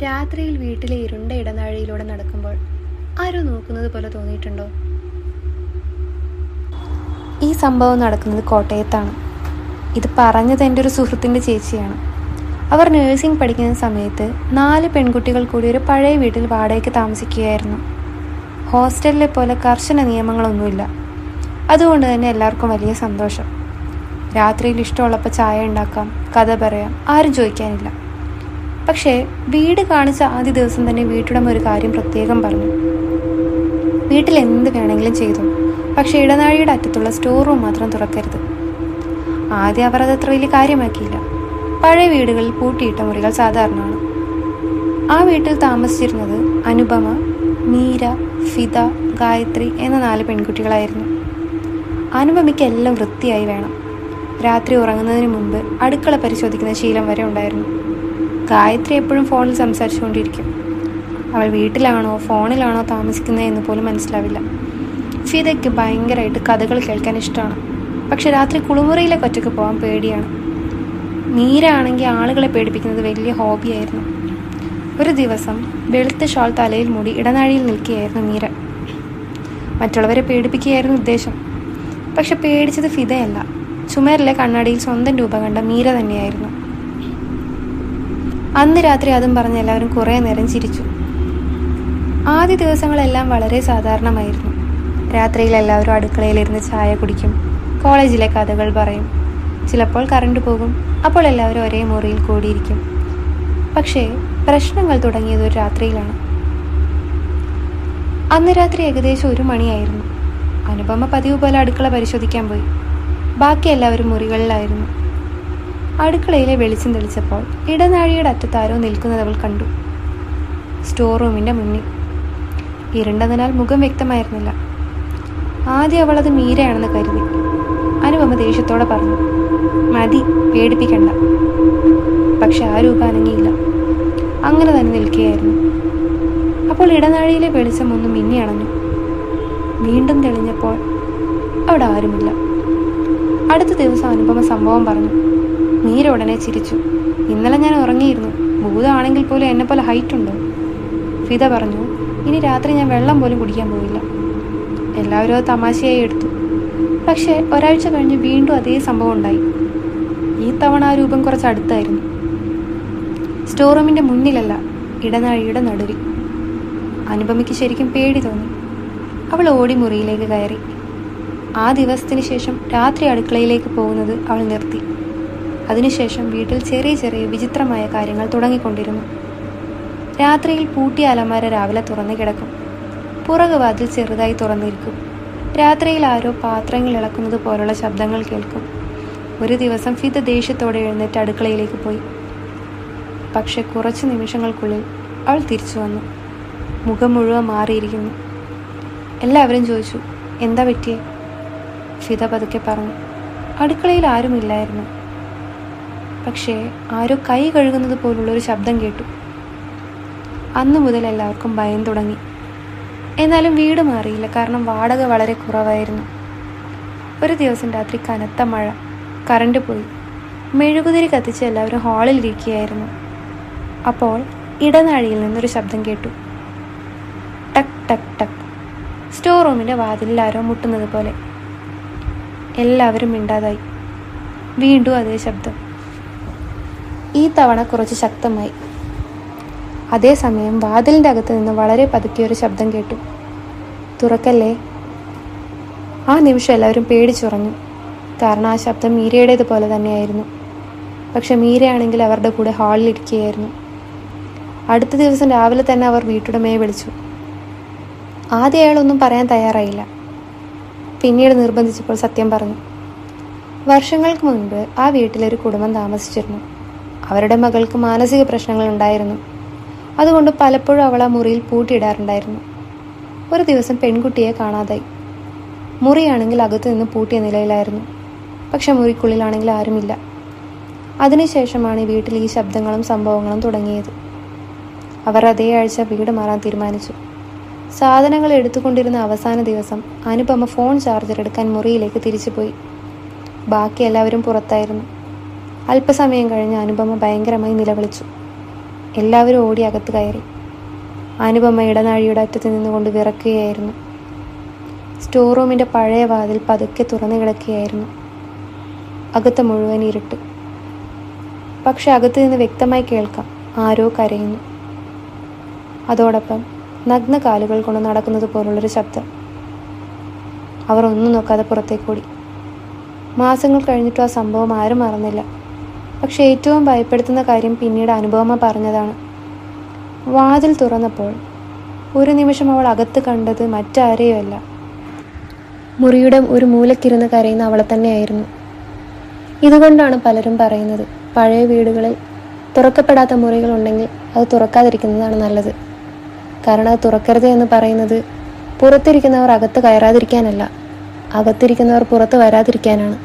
രാത്രിയിൽ വീട്ടിലെ ഇരുണ്ട ഇടനാഴിയിലൂടെ നടക്കുമ്പോൾ ആരോ നോക്കുന്നത് പോലെ തോന്നിയിട്ടുണ്ടോ? ഈ സംഭവം നടക്കുന്നത് കോട്ടയത്താണ്. ഇത് പറഞ്ഞത് എൻ്റെ ഒരു സുഹൃത്തിൻ്റെ ചേച്ചിയാണ്. അവർ നഴ്സിംഗ് പഠിക്കുന്ന സമയത്ത് 4 പെൺകുട്ടികൾ കൂടി ഒരു പഴയ വീട്ടിൽ വാടകയ്ക്ക് താമസിക്കുകയായിരുന്നു. ഹോസ്റ്റലിലെ പോലെ കർശന നിയമങ്ങളൊന്നുമില്ല. അതുകൊണ്ട് തന്നെ എല്ലാവർക്കും വലിയ സന്തോഷം. രാത്രിയിൽ ഇഷ്ടമുള്ളപ്പോൾ ചായ ഉണ്ടാക്കാം, കഥ പറയാം, ആരും ചോദിക്കാനില്ല. പക്ഷേ വീട് കാണിച്ച ആദ്യ ദിവസം തന്നെ വീട്ടുടമ ഒരു കാര്യം പ്രത്യേകം പറഞ്ഞു. വീട്ടിൽ എന്ത് വേണമെങ്കിലും ചെയ്തു, പക്ഷേ ഇടനാഴിയുടെ അറ്റത്തുള്ള സ്റ്റോർ റൂം മാത്രം തുറക്കരുത്. ആദ്യം അവർ അതത്ര വലിയ കാര്യമാക്കിയില്ല. പഴയ വീടുകളിൽ പൂട്ടിയിട്ട മുറികൾ സാധാരണമാണ്. ആ വീട്ടിൽ താമസിച്ചിരുന്നത് അനുപമ, മീര, ഫിദ, ഗായത്രി എന്ന 4 പെൺകുട്ടികളായിരുന്നു. അനുപമയ്ക്ക് എല്ലാം വൃത്തിയായി വേണം. രാത്രി ഉറങ്ങുന്നതിന് മുമ്പ് അടുക്കള പരിശോധിക്കുന്ന ശീലം വരെ ഉണ്ടായിരുന്നു. ഗായത്രി എപ്പോഴും ഫോണിൽ സംസാരിച്ചുകൊണ്ടിരിക്കും. അവൾ വീട്ടിലാണോ ഫോണിലാണോ താമസിക്കുന്നത് എന്ന് പോലും മനസ്സിലാവില്ല. ഫിദയ്ക്ക് ഭയങ്കരമായിട്ട് കഥകൾ കേൾക്കാൻ ഇഷ്ടമാണ്. പക്ഷെ രാത്രി കുളിമുറിയിലേക്ക് ഒറ്റയ്ക്ക് പോകാൻ പേടിയാണ്. മീര ആണെങ്കിൽ ആളുകളെ പേടിപ്പിക്കുന്നത് വലിയ ഹോബിയായിരുന്നു. ഒരു ദിവസം വെളുത്ത ഷാൾ തലയിൽ മൂടി ഇടനാഴിയിൽ നിൽക്കുകയായിരുന്നു മീര. മറ്റുള്ളവരെ പേടിപ്പിക്കുകയായിരുന്നു ഉദ്ദേശം. പക്ഷെ പേടിച്ചത് ഫിദയല്ല, ചുമരിലെ കണ്ണാടിയിൽ സ്വന്തം രൂപ കണ്ട മീര തന്നെയായിരുന്നു. അന്ന് രാത്രി അതും പറഞ്ഞ് എല്ലാവരും കുറേ നേരം ചിരിച്ചു. ആദ്യ ദിവസങ്ങളെല്ലാം വളരെ സാധാരണമായിരുന്നു. രാത്രിയിൽ എല്ലാവരും അടുക്കളയിലിരുന്ന് ചായ കുടിക്കും, കോളേജിലെ കഥകൾ പറയും. ചിലപ്പോൾ കറണ്ട് പോകും, അപ്പോൾ എല്ലാവരും ഒരേ മുറിയിൽ കൂടിയിരിക്കും. പക്ഷേ പ്രശ്നങ്ങൾ തുടങ്ങിയത് ഒരു രാത്രിയിലാണ്. അന്ന് രാത്രി ഏകദേശം 1 മണിയായിരുന്നു. അനുപമ പതിവ് പോലെ അടുക്കള പരിശോധിക്കാൻ പോയി. ബാക്കി എല്ലാവരും മുറികളിലായിരുന്നു. അടുക്കളയിലെ വെളിച്ചം തെളിച്ചപ്പോൾ ഇടനാഴിയുടെ അറ്റത്താരോ നിൽക്കുന്നത് അവൾ കണ്ടു. സ്റ്റോർ റൂമിൻ്റെ മുന്നിൽ. ഇരുണ്ടതിനാൽ മുഖം വ്യക്തമായിരുന്നില്ല. ആദ്യം അവൾ അത് മീരയാണെന്ന് കരുതി. അനുപമ ദേഷ്യത്തോടെ പറഞ്ഞു, മതി, പേടിപ്പിക്കണ്ട. പക്ഷെ ആ രൂപ അനങ്ങിയില്ല. അങ്ങനെ തന്നെ നിൽക്കുകയായിരുന്നു. അപ്പോൾ ഇടനാഴിയിലെ വെളിച്ചം ഒന്ന് മിന്നി അണഞ്ഞു. വീണ്ടും തെളിഞ്ഞപ്പോൾ അവിടെ ആരുമില്ല. അടുത്ത ദിവസം അനുപമ സംഭവം പറഞ്ഞു. മീര ഉടനെ ചിരിച്ചു. ഇന്നലെ ഞാൻ ഉറങ്ങിയിരുന്നു, ഭൂതമാണെങ്കിൽ പോലും എന്നെ പോലെ ഹൈറ്റ് ഉണ്ടോ? ഫിദ പറഞ്ഞു, ഇനി രാത്രി ഞാൻ വെള്ളം പോലും കുടിക്കാൻ പോയില്ല. എല്ലാവരും അത് തമാശയായി എടുത്തു. പക്ഷേ ഒരാഴ്ച കഴിഞ്ഞ് വീണ്ടും അതേ സംഭവം ഉണ്ടായി. ഈ തവണ ആ രൂപം കുറച്ച് അടുത്തായിരുന്നു. സ്റ്റോർ റൂമിൻ്റെ മുന്നിലല്ല, ഇടനാഴിയുടെ നടുവിൽ. അനുപമയ്ക്ക് ശരിക്കും പേടി തോന്നി. അവൾ ഓടി മുറിയിലേക്ക് കയറി. ആ ദിവസത്തിന് ശേഷം രാത്രി അടുക്കളയിലേക്ക് പോകുന്നത് അവൾ നിർത്തി. അതിനുശേഷം വീട്ടിൽ ചെറിയ ചെറിയ വിചിത്രമായ കാര്യങ്ങൾ തുടങ്ങിക്കൊണ്ടിരുന്നു. രാത്രിയിൽ പൂട്ടിയ അലമാര രാവിലെ തുറന്നു കിടക്കും. പുറകു വാതിൽ ചെറുതായി തുറന്നിരിക്കും. രാത്രിയിൽ ആരോ പാത്രങ്ങൾ ഇളക്കുന്നത് പോലുള്ള ശബ്ദങ്ങൾ കേൾക്കും. ഒരു ദിവസം ഫിദ ദേഷ്യത്തോടെ എഴുന്നേറ്റ് അടുക്കളയിലേക്ക് പോയി. പക്ഷെ കുറച്ച് നിമിഷങ്ങൾക്കുള്ളിൽ അവൾ തിരിച്ചു വന്നു. മുഖം മുഴുവൻ മാറിയിരിക്കുന്നു. എല്ലാവരും ചോദിച്ചു, എന്താ പറ്റിയേ? ഫിദ പതുക്കെ പറഞ്ഞു, അടുക്കളയിൽ ആരുമില്ലായിരുന്നു. പക്ഷേ ആരോ കൈ കഴുകുന്നത് പോലുള്ളൊരു ശബ്ദം കേട്ടു. അന്നു മുതൽ എല്ലാവർക്കും ഭയം തുടങ്ങി. എന്നാലും വീട് മാറിയില്ല, കാരണം വാടക വളരെ കുറവായിരുന്നു. ഒരു ദിവസം രാത്രി കനത്ത മഴ, കറണ്ട് പോയി. മെഴുകുതിരി കത്തിച്ച് എല്ലാവരും ഹാളിൽ ഇരിക്കുകയായിരുന്നു. അപ്പോൾ ഇടനാഴിയിൽ നിന്നൊരു ശബ്ദം കേട്ടു. ടക് ടക് ടക്. സ്റ്റോർ റൂമിൻ്റെ വാതിലിൽ ആരോ മുട്ടുന്നത് പോലെ. എല്ലാവരും മിണ്ടാതായി. വീണ്ടും അതേ ശബ്ദം. ഈ തവണ കുറച്ച് ശക്തമായി. അതേസമയം വാതിലിൻ്റെ അകത്ത് നിന്ന് വളരെ പതുക്കിയൊരു ശബ്ദം കേട്ടു. തുറക്കല്ലേ. ആ നിമിഷം എല്ലാവരും പേടിച്ചുറഞ്ഞു. കാരണം ആ ശബ്ദം മീരയുടേതുപോലെ തന്നെയായിരുന്നു. പക്ഷെ മീരയാണെങ്കിൽ അവരുടെ കൂടെ ഹാളിലിരിക്കുകയായിരുന്നു. അടുത്ത ദിവസം രാവിലെ തന്നെ അവർ വീട്ടുടമയെ വിളിച്ചു. ആദ്യം അയാളൊന്നും പറയാൻ തയ്യാറായില്ല. പിന്നീട് നിർബന്ധിച്ചപ്പോൾ സത്യം പറഞ്ഞു. വർഷങ്ങൾക്ക് മുൻപ് ആ വീട്ടിലൊരു കുടുംബം താമസിച്ചിരുന്നു. അവരുടെ മകൾക്ക് മാനസിക പ്രശ്നങ്ങൾ ഉണ്ടായിരുന്നു. അതുകൊണ്ട് പലപ്പോഴും അവൾ ആ മുറിയിൽ പൂട്ടിയിടാറുണ്ടായിരുന്നു. ഒരു ദിവസം പെൺകുട്ടിയെ കാണാതായി. മുറിയാണെങ്കിൽ അകത്തു നിന്ന് പൂട്ടിയ നിലയിലായിരുന്നു. പക്ഷെ മുറിക്കുള്ളിലാണെങ്കിൽ ആരുമില്ല. അതിനുശേഷമാണ് ഈ വീട്ടിൽ ഈ ശബ്ദങ്ങളും സംഭവങ്ങളും തുടങ്ങിയത്. അവർ അതേ ആഴ്ച വീട് മാറാൻ തീരുമാനിച്ചു. സാധനങ്ങൾ എടുത്തുകൊണ്ടിരുന്ന അവസാന ദിവസം അനുപമ ഫോൺ ചാർജർ എടുക്കാൻ മുറിയിലേക്ക് തിരിച്ചുപോയി. ബാക്കി എല്ലാവരും പുറത്തായിരുന്നു. അല്പസമയം കഴിഞ്ഞ് അനുപമ ഭയങ്കരമായി നിലവിളിച്ചു. എല്ലാവരും ഓടി അകത്ത് കയറി. അനുപമ ഇടനാഴിയുടെ അറ്റത്ത് നിന്നുകൊണ്ട് വിറക്കുകയായിരുന്നു. സ്റ്റോർ റൂമിൻ്റെ പഴയ വാതിൽ പതുക്കെ തുറന്നു കിടക്കുകയായിരുന്നു. അകത്ത് മുഴുവൻ ഇരുട്ട്. പക്ഷെ അകത്ത് നിന്ന് വ്യക്തമായി കേൾക്കാം ആരോ കരയുന്നു. അതോടൊപ്പം നഗ്ന കാലുകൾ കൊണ്ട് നടക്കുന്നത് പോലുള്ളൊരു ശബ്ദം. അവർ ഒന്നും നോക്കാതെ പുറത്തേക്കോടി. മാസങ്ങൾ കഴിഞ്ഞിട്ടും ആ സംഭവം ആരും മറന്നില്ല. പക്ഷെ ഏറ്റവും ഭയപ്പെടുത്തുന്ന കാര്യം പിന്നീട് അനുപമ പറഞ്ഞതാണ്. വാതിൽ തുറന്നപ്പോൾ ഒരു നിമിഷം അവൾ അകത്ത് കണ്ടത് മറ്റാരെയുമല്ല, മുറിയുടെ ഒരു മൂലക്കിരുന്ന് കരയുന്ന അവളെ തന്നെയായിരുന്നു. ഇതുകൊണ്ടാണ് പലരും പറയുന്നത്, പഴയ വീടുകളിൽ തുറക്കപ്പെടാത്ത മുറികളുണ്ടെങ്കിൽ അത് തുറക്കാതിരിക്കുന്നതാണ് നല്ലത്. കാരണം അത് തുറക്കരുത് എന്ന് പറയുന്നത് പുറത്തിരിക്കുന്നവർ അകത്ത് കയറാതിരിക്കാനല്ല, അകത്തിരിക്കുന്നവർ പുറത്ത് വരാതിരിക്കാനാണ്.